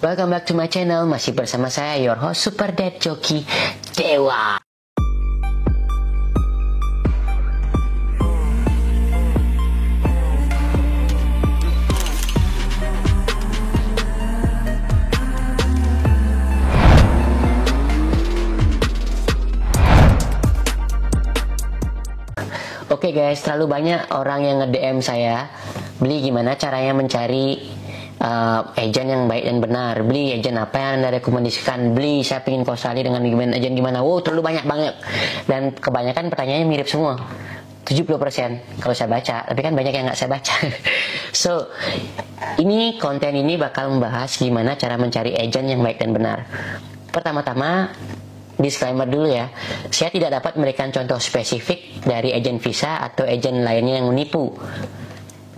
Welcome back to my channel. Masih bersama saya, your host Super Dad Joki Dewa. Oke guys, terlalu banyak orang yang nge-DM saya, beli gimana caranya mencari agent yang baik dan benar, beli agent apa yang Anda rekomendasikan, beli saya pengen ke Australia dengan agent gimana. Wow, terlalu banyak banget. Dan kebanyakan pertanyaannya mirip semua, 70% kalau saya baca, tapi kan banyak yang nggak saya baca. So, konten ini bakal membahas gimana cara mencari agent yang baik dan benar. Pertama-tama, disclaimer dulu ya, saya tidak dapat memberikan contoh spesifik dari agen visa atau agen lainnya yang menipu.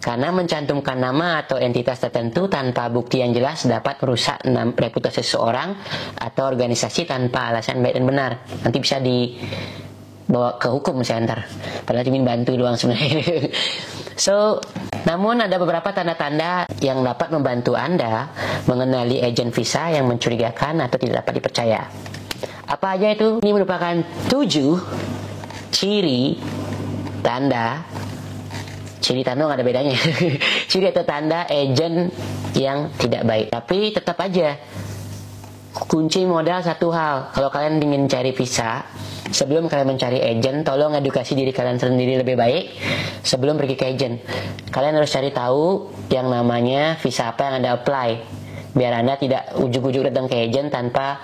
Karena mencantumkan nama atau entitas tertentu tanpa bukti yang jelas dapat merusak reputasi seseorang atau organisasi tanpa alasan baik dan benar. Nanti bisa dibawa ke hukum saya ntar. Padahal cuma bantu doang sebenarnya. So, namun ada beberapa tanda-tanda yang dapat membantu Anda mengenali agen visa yang mencurigakan atau tidak dapat dipercaya. Apa aja itu? Ini merupakan 7 ciri tanda. Ciri tanda nggak ada bedanya. Ciri atau tanda agen yang tidak baik. Tapi tetap aja, kunci modal satu hal. Kalau kalian ingin cari visa, sebelum kalian mencari agen, tolong edukasi diri kalian sendiri lebih baik sebelum pergi ke agen. Kalian harus cari tahu yang namanya visa apa yang Anda apply, biar Anda tidak ujuk-ujuk datang ke agen tanpa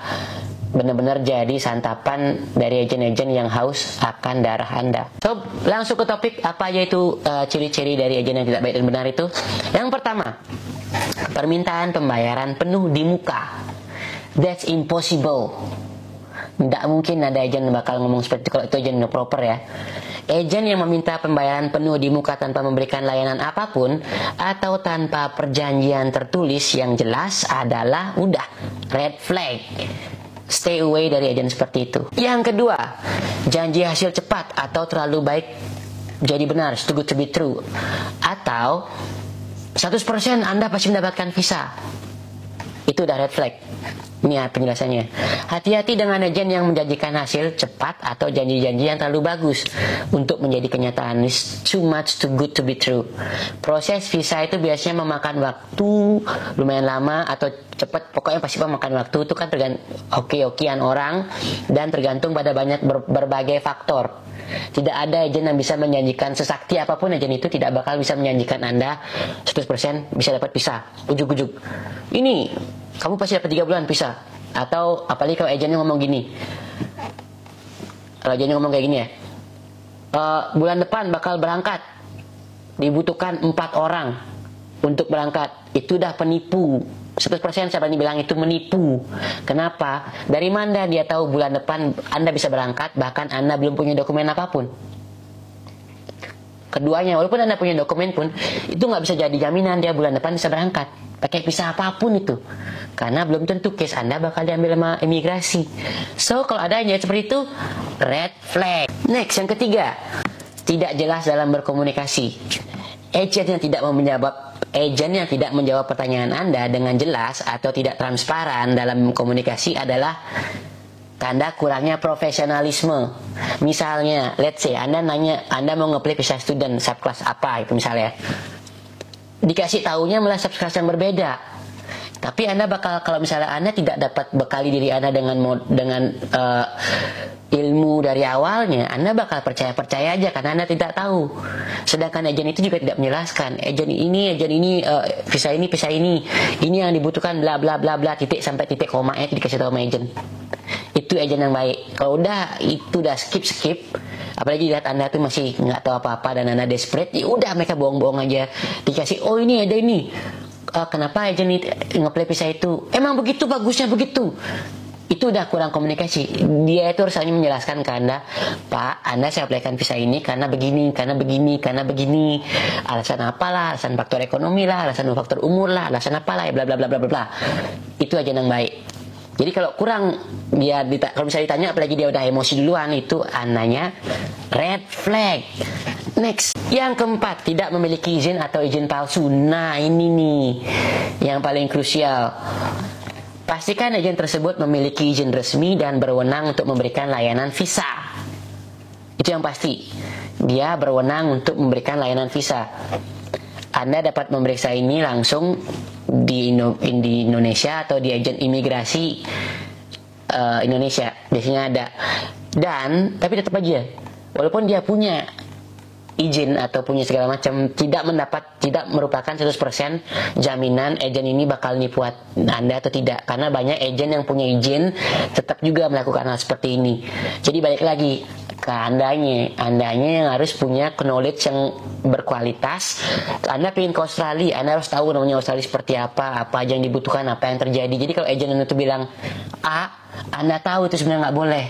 benar-benar jadi santapan dari agen-agen yang haus akan darah Anda. So, langsung ke topik, apa aja itu ciri-ciri dari agen yang tidak baik dan benar itu. Yang pertama, permintaan pembayaran penuh di muka. That's impossible. Tidak mungkin ada agen yang bakal ngomong seperti itu kalau itu agen yang proper ya. Agen yang meminta pembayaran penuh di muka tanpa memberikan layanan apapun atau tanpa perjanjian tertulis yang jelas adalah udah red flag. Stay away dari agen seperti itu. Yang kedua, janji hasil cepat atau terlalu baik jadi benar, too good to be true. Atau 100% Anda pasti mendapatkan visa. Itu udah red flag. Ini ya penjelasannya. Hati-hati dengan agen yang menjanjikan hasil cepat atau janji-janji yang terlalu bagus untuk menjadi kenyataan. It's too much too good to be true. Proses visa itu biasanya memakan waktu lumayan lama atau cepat, pokoknya pasti memakan waktu. Itu kan tergantung oke-okean orang dan tergantung pada banyak berbagai faktor. Tidak ada agen yang bisa menjanjikan sesakti apapun agen itu tidak bakal bisa menjanjikan Anda 100% bisa dapat visa. Ujuk-ujuk, ini kamu pasti dapat 3 bulan visa. Atau apalagi kalau agennya ngomong gini, kalau agennya ngomong kayak gini ya, bulan depan bakal berangkat, dibutuhkan 4 orang untuk berangkat. Itu udah penipu. 100% saya berani bilang itu menipu. Kenapa? Dari mana dia tahu bulan depan Anda bisa berangkat, bahkan Anda belum punya dokumen apapun? Keduanya, walaupun Anda punya dokumen pun, itu nggak bisa jadi jaminan dia bulan depan bisa berangkat pakai visa apapun itu, karena belum tentu case Anda bakal diambil sama imigrasi. So, kalau ada yang seperti itu, red flag. Next, yang ketiga, tidak jelas dalam berkomunikasi. Agent yang tidak menjawab pertanyaan Anda dengan jelas atau tidak transparan dalam komunikasi adalah tanda kurangnya profesionalisme. Misalnya, let's say Anda nanya, Anda mau nge-apply visa student subclass apa itu misalnya, dikasih taunya malah subclass yang berbeda. Tapi Anda bakal, kalau misalnya Anda tidak dapat bekali diri Anda dengan ilmu dari awalnya, Anda bakal percaya aja karena Anda tidak tahu. Sedangkan agen itu juga tidak menjelaskan, agen ini visa ini yang dibutuhkan bla bla bla bla, titik sampai titik koma itu dikasih tahu sama agen. Itu agen yang baik. Kalau itu udah skip, apalagi lihat Anda tuh masih nggak tahu apa-apa dan Anda desperate, ya udah mereka bohong-bohong aja, dikasih ini ada ini. Kenapa agen nge-play visa itu? Emang begitu, bagusnya begitu. Itu udah kurang komunikasi. Dia itu harus hanya menjelaskan ke Anda, Pak, Anda saya apply-kan visa ini karena begini. Alasan apalah, alasan faktor ekonomi lah, alasan faktor umur lah, alasan apalah, ya bla bla bla bla bla. Itu aja yang baik. Jadi kalau kurang dia kalau misalnya ditanya apalagi dia udah emosi duluan, itu andanya red flag. Next, yang keempat, tidak memiliki izin atau izin palsu. Nah, ini nih yang paling krusial. Pastikan agen tersebut memiliki izin resmi dan berwenang untuk memberikan layanan visa. Itu yang pasti. Dia berwenang untuk memberikan layanan visa. Anda dapat memeriksa ini langsung di Indonesia atau di agen imigrasi Indonesia. Biasanya ada. Dan tapi tetap aja, walaupun dia punya izin atau punya segala macam, tidak merupakan 100% jaminan agen ini bakal nipu Anda atau tidak, karena banyak agen yang punya izin tetap juga melakukan hal seperti ini. Jadi balik lagi ke andanya yang harus punya knowledge yang berkualitas. Anda pengen ke Australia, Anda harus tahu namanya Australia seperti apa aja yang dibutuhkan, apa yang terjadi. Jadi kalau agen itu bilang Anda tahu itu sebenarnya nggak boleh,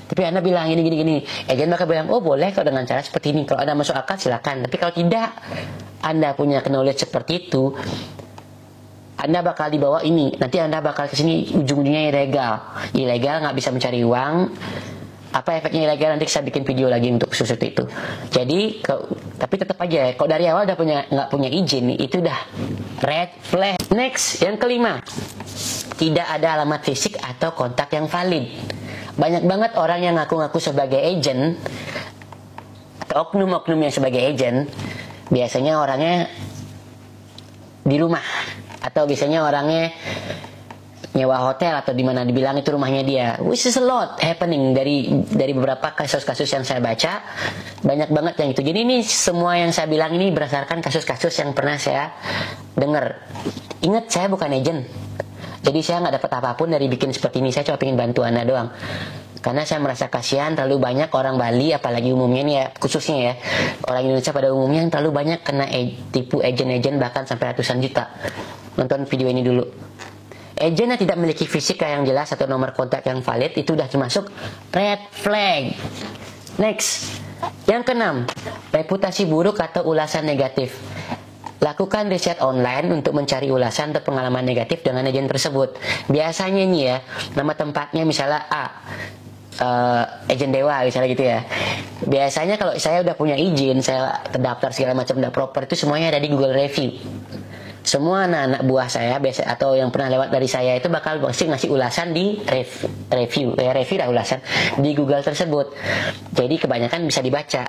tapi Anda bilang gini, agen bakal bilang, oh boleh kalau dengan cara seperti ini. Kalau Anda masuk akal silakan. Tapi kalau tidak, Anda punya knowledge seperti itu, Anda bakal dibawa ini. Nanti Anda bakal kesini ujung-ujungnya ilegal, nggak bisa mencari uang. Apa efeknya ilegal, nanti saya bikin video lagi untuk khusus itu. Jadi, tapi tetap aja, kalau dari awal nggak punya izin, itu udah red flag. Next, yang kelima, tidak ada alamat fisik atau kontak yang valid. Banyak banget orang yang ngaku-ngaku sebagai agent atau oknum-oknum yang sebagai agent, biasanya orangnya di rumah atau biasanya orangnya nyewa hotel atau dimana dibilang itu rumahnya dia. Which is a lot happening dari beberapa kasus-kasus yang saya baca, banyak banget yang itu. Jadi ini semua yang saya bilang ini berdasarkan kasus-kasus yang pernah saya dengar. Ingat, saya bukan agent. Jadi saya nggak dapat apapun dari bikin seperti ini. Saya cuma pengen bantu Anda doang. Karena saya merasa kasihan terlalu banyak orang Bali, apalagi umumnya nih ya, khususnya ya, orang Indonesia pada umumnya yang terlalu banyak kena tipu agen-agen bahkan sampai ratusan juta. Nonton video ini dulu. Agen yang tidak memiliki fisik yang jelas atau nomor kontak yang valid itu udah termasuk red flag. Next, yang keenam, reputasi buruk atau ulasan negatif. Lakukan riset online untuk mencari ulasan atau pengalaman negatif dengan agen tersebut. Biasanya nih ya, nama tempatnya misalnya agen Dewa misalnya gitu ya. Biasanya kalau saya udah punya izin, saya terdaftar segala macam, udah proper, itu semuanya ada di Google Review. Semua anak-anak buah saya biasa atau yang pernah lewat dari saya itu bakal pasti ngasih ulasan di review lah ulasan di Google tersebut. Jadi kebanyakan bisa dibaca.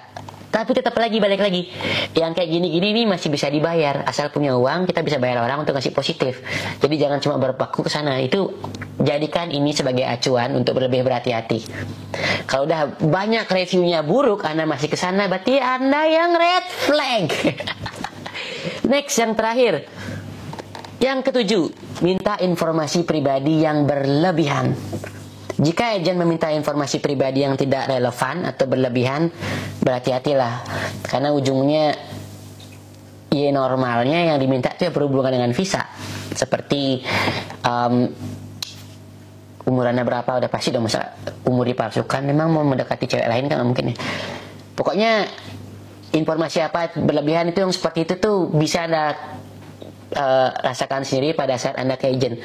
Tapi tetap balik lagi, yang kayak gini-gini ini masih bisa dibayar, asal punya uang kita bisa bayar orang untuk ngasih positif. Jadi jangan cuma berpaku ke sana. Itu jadikan ini sebagai acuan untuk lebih berhati-hati. Kalau udah banyak reviewnya buruk, Anda masih ke sana, berarti Anda yang red flag. Next, yang terakhir, yang ketujuh, minta informasi pribadi yang berlebihan. Jika agen meminta informasi pribadi yang tidak relevan atau berlebihan, berhati-hatilah. Karena ujungnya, ya normalnya yang diminta itu ya berhubungan dengan visa. Seperti umur Anda berapa, udah pasti dong masa umur dipalsukan. Memang mau mendekati cewek lain kan mungkin ya. Pokoknya informasi apa berlebihan itu yang seperti itu tuh bisa Anda rasakan sendiri pada saat Anda ke agen.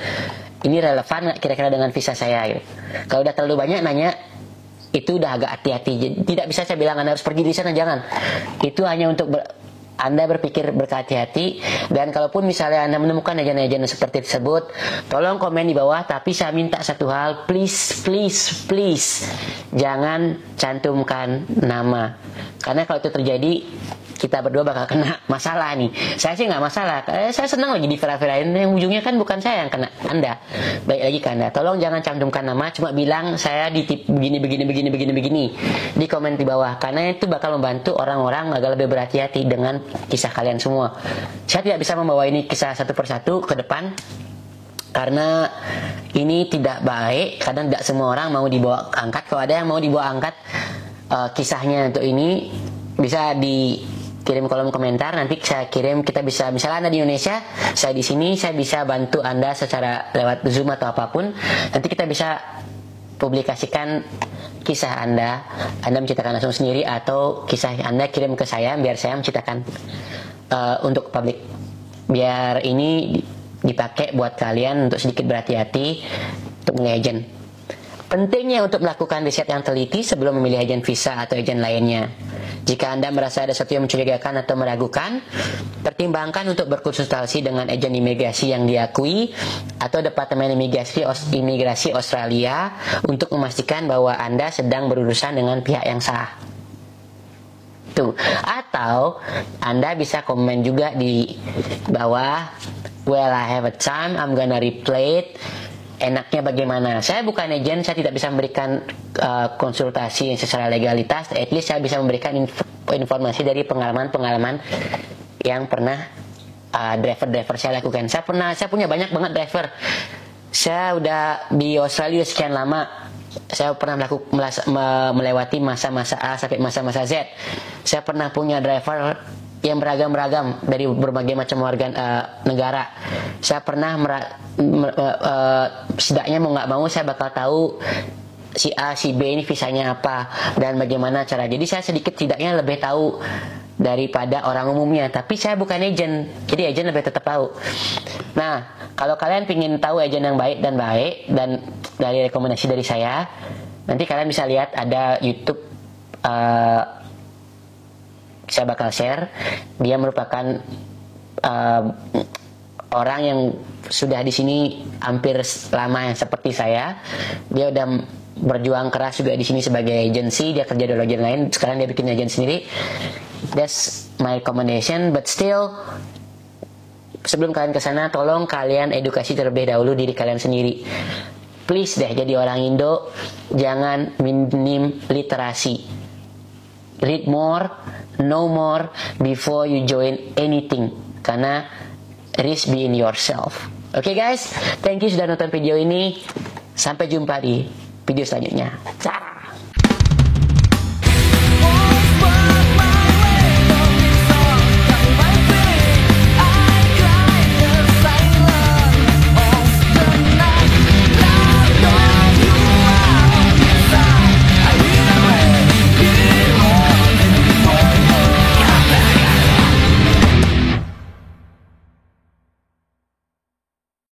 Ini relevan nggak kira-kira dengan visa saya gitu. Kalau udah terlalu banyak nanya, itu udah agak hati-hati. Tidak bisa saya bilang Anda harus pergi di sana, jangan. Itu hanya untuk Anda berpikir berhati-hati. Dan kalaupun misalnya Anda menemukan agen-agen seperti tersebut, tolong komen di bawah. Tapi saya minta satu hal, please jangan cantumkan nama. Karena kalau itu terjadi, kita berdua bakal kena masalah nih. Saya sih nggak masalah, saya senang lagi di viral-viralin. Yang ujungnya kan bukan saya yang kena, Anda. Baik lagi ke Anda, tolong jangan cantumkan nama, cuma bilang saya di tip begini di komen di bawah, karena itu bakal membantu orang-orang agak lebih berhati-hati dengan kisah kalian semua. Saya tidak bisa membawa ini kisah satu persatu ke depan karena ini tidak baik, karena tidak semua orang mau dibawa angkat. Kalau ada yang mau dibawa angkat kisahnya untuk ini, bisa kirim kolom komentar, nanti saya kirim. Kita bisa, misalnya Anda di Indonesia, saya di sini, saya bisa bantu Anda secara lewat Zoom atau apapun. Nanti kita bisa publikasikan kisah Anda menceritakan langsung sendiri, atau kisah Anda kirim ke saya biar saya menceritakan untuk publik, biar ini dipakai buat kalian untuk sedikit berhati-hati untuk nge-agent. Pentingnya untuk melakukan riset yang teliti sebelum memilih agen visa atau agen lainnya. Jika Anda merasa ada sesuatu yang mencurigakan atau meragukan, pertimbangkan untuk berkonsultasi dengan agen imigrasi yang diakui atau Departemen Imigrasi Australia untuk memastikan bahwa Anda sedang berurusan dengan pihak yang sah. Tuh. Atau Anda bisa komen juga di bawah, well, I have a time, I'm gonna replay it. Enaknya bagaimana? Saya bukan agen, saya tidak bisa memberikan konsultasi secara legalitas. At least saya bisa memberikan informasi dari pengalaman-pengalaman yang pernah driver-driver saya lakukan. Saya punya banyak banget driver. Saya udah di Australia sekian lama. Saya pernah melewati masa-masa A sampai masa-masa Z. Saya pernah punya driver yang beragam-ragam dari berbagai macam warga negara. Saya pernah setidaknya mau nggak mau saya bakal tahu si A, si B ini visanya apa dan bagaimana cara. Jadi saya sedikit tidaknya lebih tahu daripada orang umumnya. Tapi saya bukan agent, jadi agent lebih tetap tahu. Nah, kalau kalian ingin tahu agent yang baik dan dari rekomendasi dari saya, nanti kalian bisa lihat ada YouTube. Saya bakal share. Dia merupakan orang yang sudah di sini hampir lama yang seperti saya. Dia udah berjuang keras juga di sini sebagai agensi. Dia kerja di agen lain. Sekarang dia bikin agen sendiri. That's my recommendation. But still, sebelum kalian kesana, tolong kalian edukasi terlebih dahulu diri kalian sendiri. Please deh, jadi orang Indo jangan minim literasi. Read more, know more before you join anything. Karena risk be in yourself. Oke guys, thank you sudah nonton video ini. Sampai jumpa di video selanjutnya.